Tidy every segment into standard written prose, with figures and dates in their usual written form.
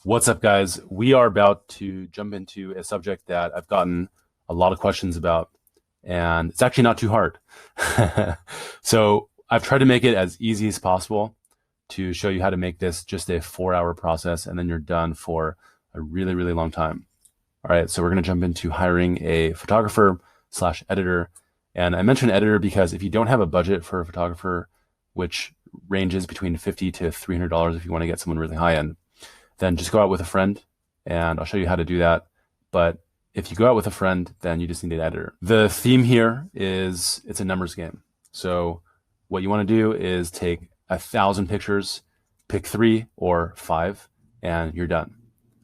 What's up, guys? We are about to jump into a subject that I've gotten a lot of questions about, and it's actually not too hard. So I've tried to make it as easy as possible to show you how to make this just a 4-hour process, and then you're done for a really, really long time. All right, so we're going to jump into hiring a photographer slash editor. And I mentioned editor because if you don't have a budget for a photographer, which ranges between $50 to $300 if you want to get someone really high end, then just go out with a friend and I'll show you how to do that. But if you go out with a friend, then you just need an editor. The theme here is it's a numbers game. So what you want to do is take 1,000 pictures, pick 3 or 5, and you're done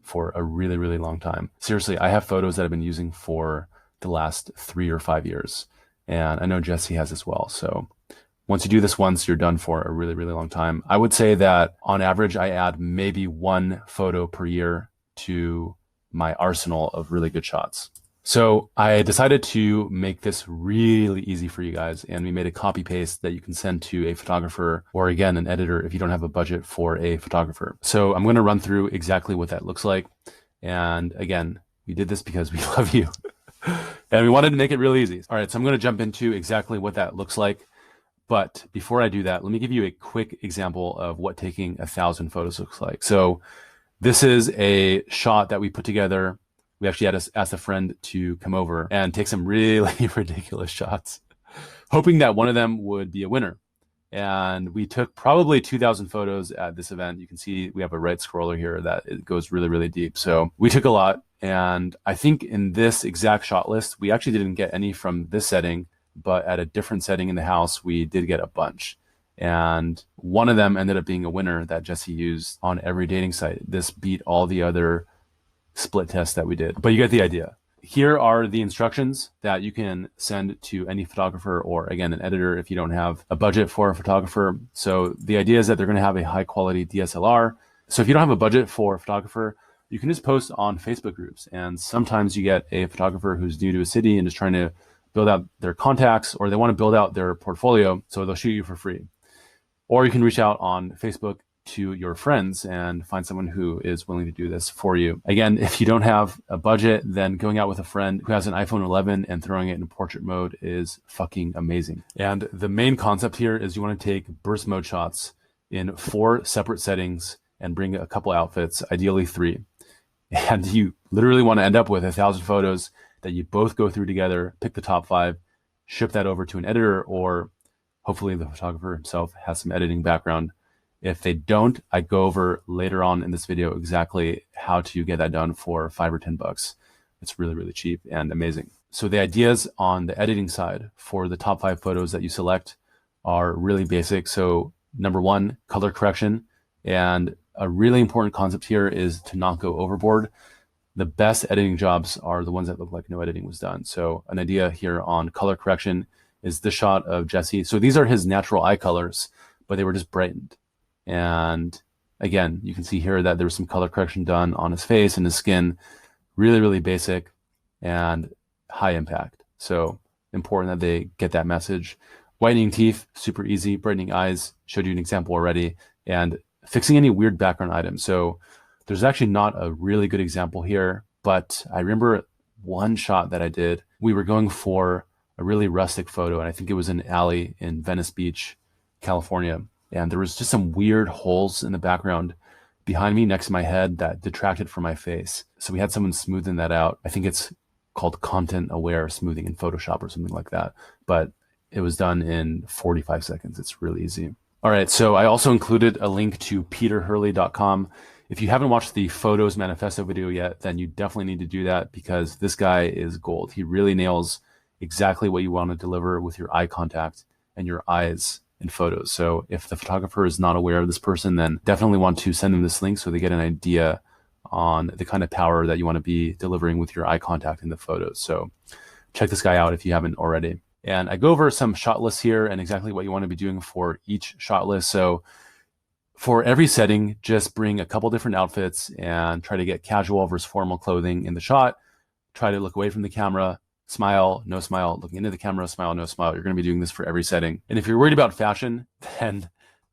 for a really, really long time. Seriously, I have photos that I've been using for the last 3 or 5 years. And I know Jesse has as well. So once you do this once, you're done for a really, really long time. I would say that on average, I add maybe 1 photo per year to my arsenal of really good shots. So I decided to make this really easy for you guys, and we made a copy paste that you can send to a photographer or, again, an editor if you don't have a budget for a photographer. So I'm going to run through exactly what that looks like. And again, we did this because we love you and we wanted to make it really easy. All right, so I'm going to jump into exactly what that looks like. But before I do that, let me give you a quick example of what taking 1,000 photos looks like. So this is a shot that we put together. We actually had to ask a friend to come over and take some really ridiculous shots, hoping that one of them would be a winner. And we took probably 2,000 photos at this event. You can see we have a right scroller here that it goes really, really deep. So we took a lot. And I think in this exact shot list, we actually didn't get any from this setting, but at a different setting in the house, we did get a bunch. And one of them ended up being a winner that Jesse used on every dating site. This beat all the other split tests that we did, but you get the idea. Here are the instructions that you can send to any photographer or, again, an editor if you don't have a budget for a photographer. So the idea is that they're going to have a high quality DSLR. So if you don't have a budget for a photographer, you can just post on Facebook groups. And sometimes you get a photographer who's new to a city and is trying to build out their contacts, or they want to build out their portfolio, so they'll shoot you for free. Or you can reach out on Facebook to your friends and find someone who is willing to do this for you. Again, if you don't have a budget, then going out with a friend who has an iPhone 11 and throwing it in portrait mode is fucking amazing. And the main concept here is you want to take burst mode shots in 4 separate settings and bring a couple outfits, ideally 3. And you literally want to end up with 1,000 photos that you both go through together, pick the top 5, ship that over to an editor, or hopefully the photographer himself has some editing background. If they don't, I go over later on in this video exactly how to get that done for $5 or $10. It's really, really cheap and amazing. So the ideas on the editing side for the top 5 photos that you select are really basic. So number 1, color correction. And a really important concept here is to not go overboard. The best editing jobs are the ones that look like no editing was done. So an idea here on color correction is this shot of Jesse. So these are his natural eye colors, but they were just brightened. And again, you can see here that there was some color correction done on his face and his skin. Really, really basic and high impact. So important that they get that message. Whitening teeth, super easy. Brightening eyes, showed you an example already. And fixing any weird background items. So there's actually not a really good example here, but I remember one shot that I did. We were going for a really rustic photo, and I think it was an alley in Venice Beach, California. And there was just some weird holes in the background behind me next to my head that detracted from my face. So we had someone smoothing that out. I think it's called content aware smoothing in Photoshop or something like that. But it was done in 45 seconds. It's really easy. All right, so I also included a link to peterhurley.com. If you haven't watched the Photos Manifesto video yet, then you definitely need to do that because this guy is gold. He really nails exactly what you want to deliver with your eye contact and your eyes in photos. So if the photographer is not aware of this person, then definitely want to send them this link so they get an idea on the kind of power that you want to be delivering with your eye contact in the photos. So check this guy out if you haven't already. And I go over some shot lists here and exactly what you want to be doing for each shot list. So for every setting, just bring a couple different outfits and try to get casual versus formal clothing in the shot. Try to look away from the camera, smile, no smile, looking into the camera, smile, no smile. You're going to be doing this for every setting. And if you're worried about fashion, then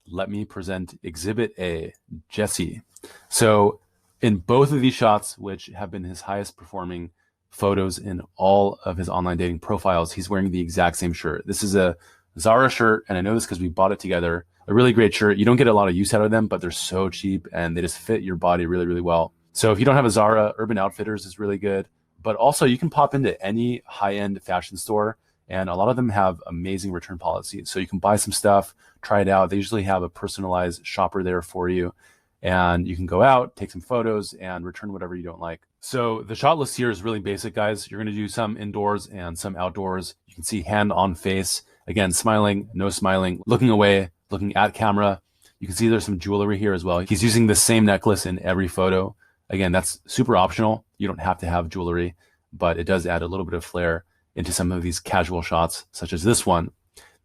let me present Exhibit A, Jesse. So in both of these shots, which have been his highest performing photos in all of his online dating profiles, he's wearing the exact same shirt. This is a Zara shirt, and I know this because we bought it together. A really great shirt. You don't get a lot of use out of them, but they're so cheap and they just fit your body really, really well. So if you don't have a Zara, Urban Outfitters is really good. But also you can pop into any high-end fashion store, and a lot of them have amazing return policies. So you can buy some stuff, try it out. They usually have a personalized shopper there for you, and you can go out, take some photos, and return whatever you don't like. So the shot list here is really basic, guys. You're going to do some indoors and some outdoors. You can see hand on face. Again, smiling, no smiling, looking away, looking at camera. You can see there's some jewelry here as well. He's using the same necklace in every photo. Again, that's super optional. You don't have to have jewelry, but it does add a little bit of flair into some of these casual shots, such as this one.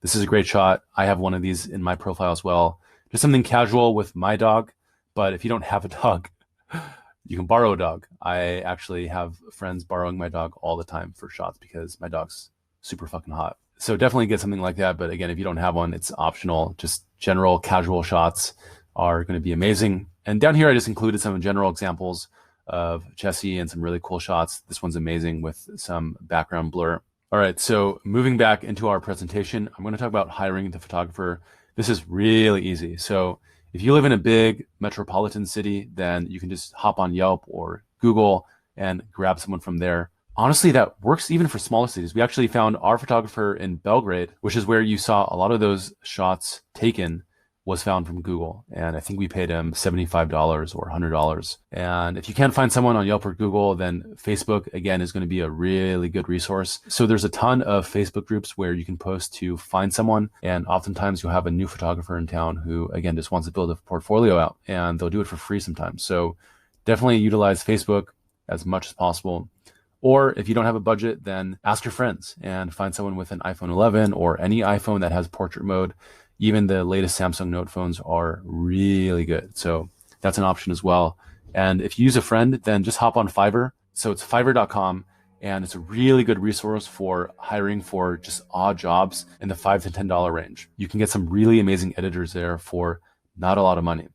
This is a great shot. I have one of these in my profile as well. Just something casual with my dog, but if you don't have a dog, you can borrow a dog. I actually have friends borrowing my dog all the time for shots because my dog's super fucking hot. So definitely get something like that. But again, if you don't have one, it's optional. Just general casual shots are going to be amazing. And down here, I just included some general examples of Jesse and some really cool shots. This one's amazing with some background blur. All right, so moving back into our presentation, I'm going to talk about hiring the photographer. This is really easy. So if you live in a big metropolitan city, then you can just hop on Yelp or Google and grab someone from there. Honestly, that works even for smaller cities. We actually found our photographer in Belgrade, which is where you saw a lot of those shots taken, was found from Google. And I think we paid him $75 or $100. And if you can't find someone on Yelp or Google, then Facebook, again, is going to be a really good resource. So there's a ton of Facebook groups where you can post to find someone. And oftentimes you'll have a new photographer in town who, again, just wants to build a portfolio out, and they'll do it for free sometimes. So definitely utilize Facebook as much as possible. Or if you don't have a budget, then ask your friends and find someone with an iPhone 11 or any iPhone that has portrait mode. Even the latest Samsung Note phones are really good. So that's an option as well. And if you use a friend, then just hop on Fiverr. So it's fiverr.com, and it's a really good resource for hiring for just odd jobs in the $5 to $10 range. You can get some really amazing editors there for not a lot of money.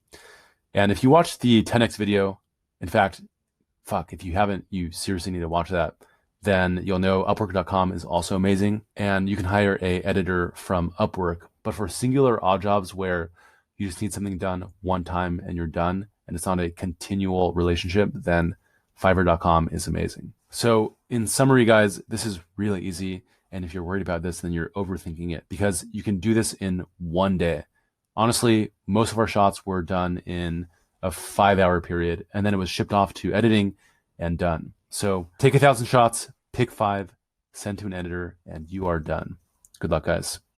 And if you watch the 10X video, in fact, if you haven't, you seriously need to watch that. Then you'll know Upwork.com is also amazing, and you can hire a editor from Upwork. But for singular odd jobs where you just need something done one time and you're done, and it's not a continual relationship, then Fiverr.com is amazing. So in summary, guys, this is really easy. And if you're worried about this, then you're overthinking it, because you can do this in one day. Honestly, most of our shots were done in a 5-hour period, and then it was shipped off to editing and done. So take 1,000 shots, pick 5, send to an editor, and you are done. Good luck, guys.